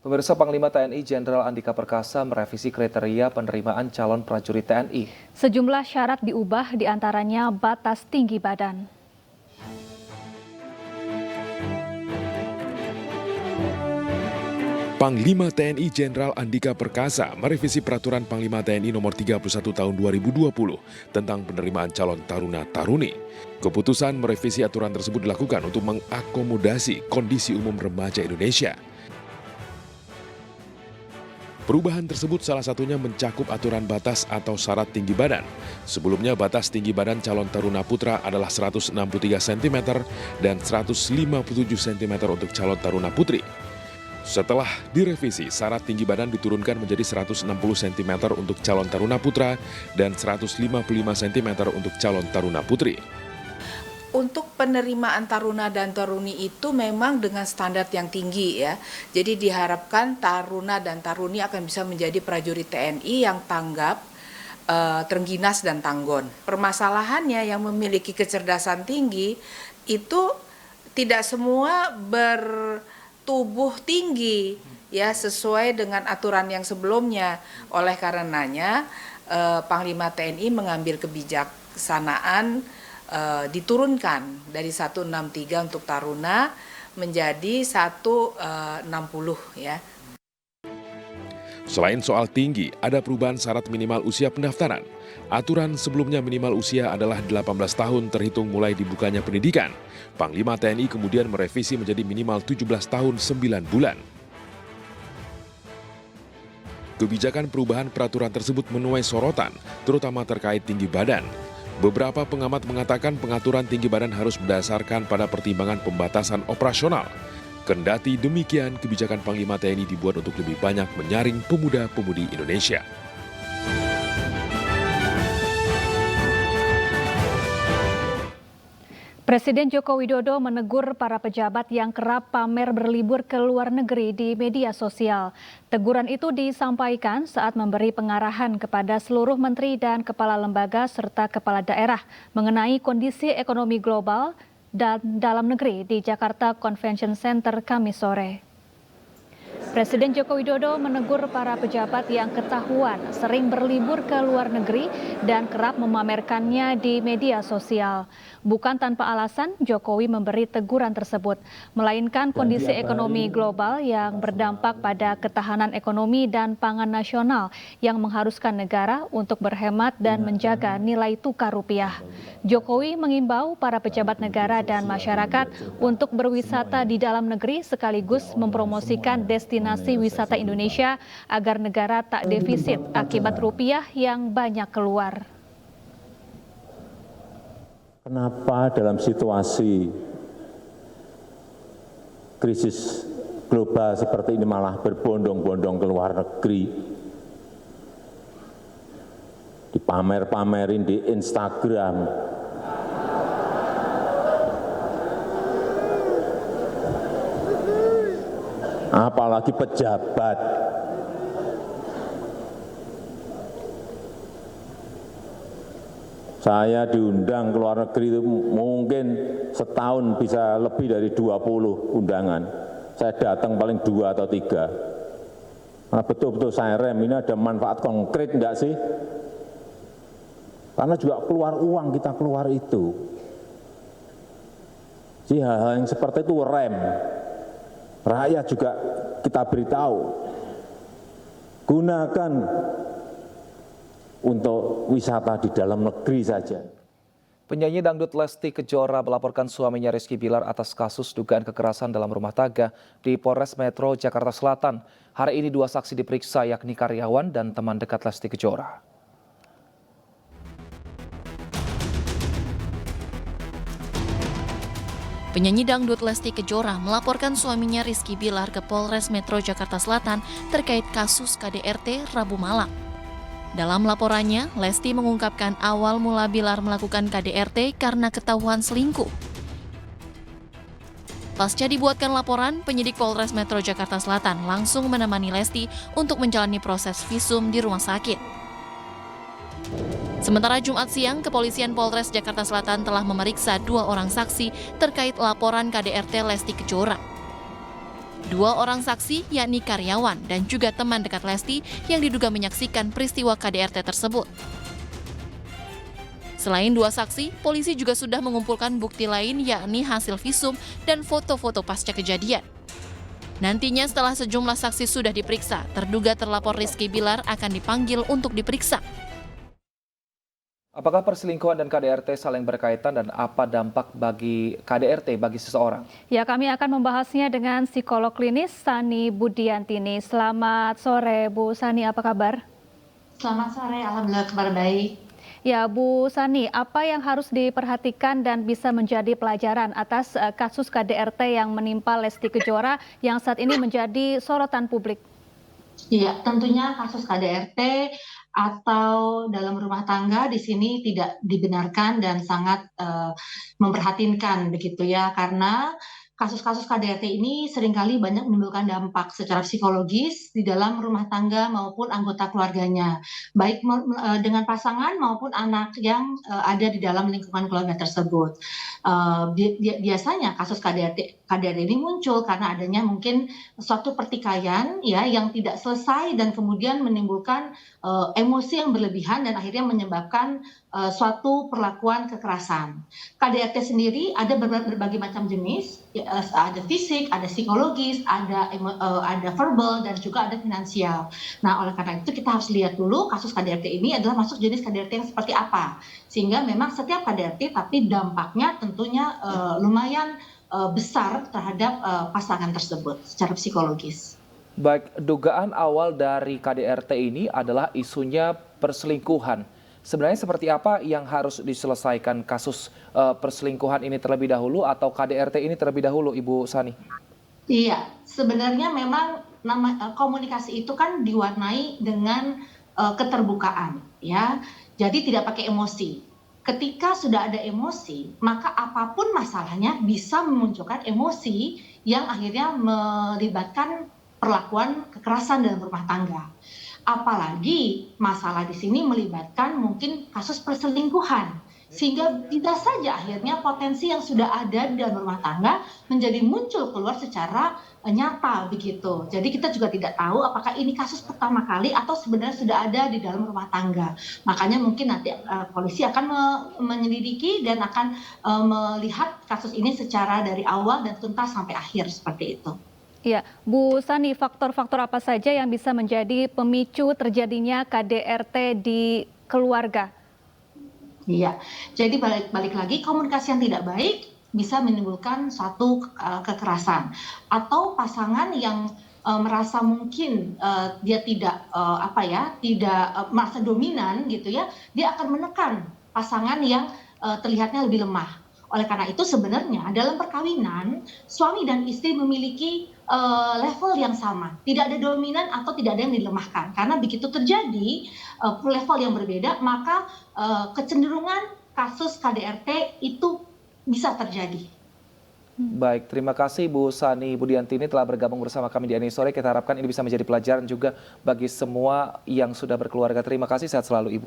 Pemirsa, Panglima TNI Jenderal Andika Perkasa merevisi kriteria penerimaan calon prajurit TNI. Sejumlah syarat diubah, diantaranya batas tinggi badan. Panglima TNI Jenderal Andika Perkasa merevisi Peraturan Panglima TNI Nomor 31 Tahun 2020 tentang penerimaan calon taruna-taruni. Keputusan merevisi aturan tersebut dilakukan untuk mengakomodasi kondisi umum remaja Indonesia. Perubahan tersebut salah satunya mencakup aturan batas atau syarat tinggi badan. Sebelumnya batas tinggi badan calon taruna putra adalah 163 cm dan 157 cm untuk calon taruna putri. Setelah direvisi, syarat tinggi badan diturunkan menjadi 160 cm untuk calon taruna putra dan 155 cm untuk calon taruna putri. Untuk penerimaan taruna dan taruni itu memang dengan standar yang tinggi ya. Jadi diharapkan taruna dan taruni akan bisa menjadi prajurit TNI yang tanggap, terengginas dan tanggon. Permasalahannya yang memiliki kecerdasan tinggi itu tidak semua bertubuh tinggi ya sesuai dengan aturan yang sebelumnya. Oleh karenanya Panglima TNI mengambil kebijaksanaan diturunkan dari 163 untuk taruna menjadi 160 ya. Selain soal tinggi, ada perubahan syarat minimal usia pendaftaran. Aturan sebelumnya minimal usia adalah 18 tahun terhitung mulai dibukanya pendidikan. Panglima TNI kemudian merevisi menjadi minimal 17 tahun 9 bulan. Kebijakan perubahan peraturan tersebut menuai sorotan, terutama terkait tinggi badan. Beberapa pengamat mengatakan pengaturan tinggi badan harus berdasarkan pada pertimbangan pembatasan operasional. Kendati demikian, kebijakan Panglima TNI dibuat untuk lebih banyak menyaring pemuda-pemudi Indonesia. Presiden Joko Widodo menegur para pejabat yang kerap pamer berlibur ke luar negeri di media sosial. Teguran itu disampaikan saat memberi pengarahan kepada seluruh menteri dan kepala lembaga serta kepala daerah mengenai kondisi ekonomi global dan dalam negeri di Jakarta Convention Center Kamis sore. Presiden Joko Widodo menegur para pejabat yang ketahuan sering berlibur ke luar negeri dan kerap memamerkannya di media sosial. Bukan tanpa alasan Jokowi memberi teguran tersebut, melainkan kondisi ekonomi global yang berdampak pada ketahanan ekonomi dan pangan nasional yang mengharuskan negara untuk berhemat dan menjaga nilai tukar rupiah. Jokowi mengimbau para pejabat negara dan masyarakat untuk berwisata di dalam negeri sekaligus mempromosikan destinasi wisata Indonesia agar negara tak defisit akibat rupiah yang banyak keluar. Kenapa dalam situasi krisis global seperti ini malah berbondong-bondong ke luar negeri, dipamer-pamerin di Instagram, apalagi pejabat. Saya diundang ke luar negeri itu mungkin setahun bisa lebih dari 20 undangan. Saya datang paling 2 atau 3. Karena betul-betul saya rem, ini ada manfaat konkret enggak sih? Karena juga keluar uang kita keluar itu. Jadi hal-hal yang seperti itu rem. Rakyat juga kita beritahu. Gunakan untuk wisata di dalam negeri saja. Penyanyi dangdut Lesti Kejora melaporkan suaminya Rizky Bilar atas kasus dugaan kekerasan dalam rumah tangga di Polres Metro Jakarta Selatan. Hari ini 2 saksi diperiksa yakni karyawan dan teman dekat Lesti Kejora. Penyanyi dangdut Lesti Kejora melaporkan suaminya Rizky Bilar ke Polres Metro Jakarta Selatan terkait kasus KDRT Rabu malam. Dalam laporannya, Lesti mengungkapkan awal mula Bilar melakukan KDRT karena ketahuan selingkuh. Pasca dibuatkan laporan, penyidik Polres Metro Jakarta Selatan langsung menemani Lesti untuk menjalani proses visum di rumah sakit. Sementara Jumat siang, Kepolisian Polres Jakarta Selatan telah memeriksa 2 orang saksi terkait laporan KDRT Lesti Kejora. 2 orang saksi yakni karyawan dan juga teman dekat Lesti yang diduga menyaksikan peristiwa KDRT tersebut. Selain 2 saksi, polisi juga sudah mengumpulkan bukti lain yakni hasil visum dan foto-foto pasca kejadian. Nantinya setelah sejumlah saksi sudah diperiksa, terduga terlapor Rizky Bilar akan dipanggil untuk diperiksa. Apakah perselingkuhan dan KDRT saling berkaitan dan apa dampak bagi KDRT bagi seseorang? Ya, kami akan membahasnya dengan psikolog klinis Sani Budiantini. Selamat sore Bu Sani, apa kabar? Selamat sore, alhamdulillah kabar baik. Ya, Bu Sani, apa yang harus diperhatikan dan bisa menjadi pelajaran atas kasus KDRT yang menimpa Lesti Kejora yang saat ini menjadi sorotan publik? Iya, tentunya kasus KDRT atau dalam rumah tangga di sini tidak dibenarkan dan sangat memprihatinkan begitu ya, karena kasus-kasus KDRT ini seringkali banyak menimbulkan dampak secara psikologis di dalam rumah tangga maupun anggota keluarganya, baik dengan pasangan maupun anak yang ada di dalam lingkungan keluarga tersebut. Biasanya kasus KDRT ini muncul karena adanya mungkin suatu pertikaian ya yang tidak selesai dan kemudian menimbulkan emosi yang berlebihan dan akhirnya menyebabkan suatu perlakuan kekerasan. KDRT sendiri ada berbagai macam jenis, ada fisik, ada psikologis, ada verbal dan juga ada finansial. Nah, oleh karena itu kita harus lihat dulu kasus KDRT ini adalah masuk jenis KDRT yang seperti apa. Sehingga memang setiap KDRT tapi dampaknya tentunya lumayan besar terhadap pasangan tersebut secara psikologis. Baik, dugaan awal dari KDRT ini adalah isunya perselingkuhan. Sebenarnya seperti apa yang harus diselesaikan kasus perselingkuhan ini terlebih dahulu atau KDRT ini terlebih dahulu, Ibu Sani? Iya, sebenarnya memang komunikasi itu kan diwarnai dengan keterbukaan, ya. Jadi tidak pakai emosi. Ketika sudah ada emosi, maka apapun masalahnya bisa memunculkan emosi yang akhirnya melibatkan perlakuan kekerasan dalam rumah tangga. Apalagi masalah di sini melibatkan mungkin kasus perselingkuhan, sehingga bisa saja akhirnya potensi yang sudah ada di dalam rumah tangga menjadi muncul keluar secara nyata begitu. Jadi kita juga tidak tahu apakah ini kasus pertama kali atau sebenarnya sudah ada di dalam rumah tangga. Makanya mungkin nanti polisi akan menyelidiki dan akan melihat kasus ini secara dari awal dan tuntas sampai akhir seperti itu. Ya, Bu Sani, faktor-faktor apa saja yang bisa menjadi pemicu terjadinya KDRT di keluarga? Iya, jadi balik lagi komunikasi yang tidak baik bisa menimbulkan suatu kekerasan atau pasangan yang merasa mungkin dia tidak merasa dominan gitu ya, dia akan menekan pasangan yang terlihatnya lebih lemah. Oleh karena itu sebenarnya dalam perkawinan suami dan istri memiliki level yang sama, tidak ada dominan atau tidak ada yang dilemahkan. Karena begitu terjadi level yang berbeda, maka kecenderungan kasus KDRT itu bisa terjadi. Baik, terima kasih Bu Sani Budiantini telah bergabung bersama kami di Ani Sore. Kita harapkan ini bisa menjadi pelajaran juga bagi semua yang sudah berkeluarga. Terima kasih, sehat selalu Ibu.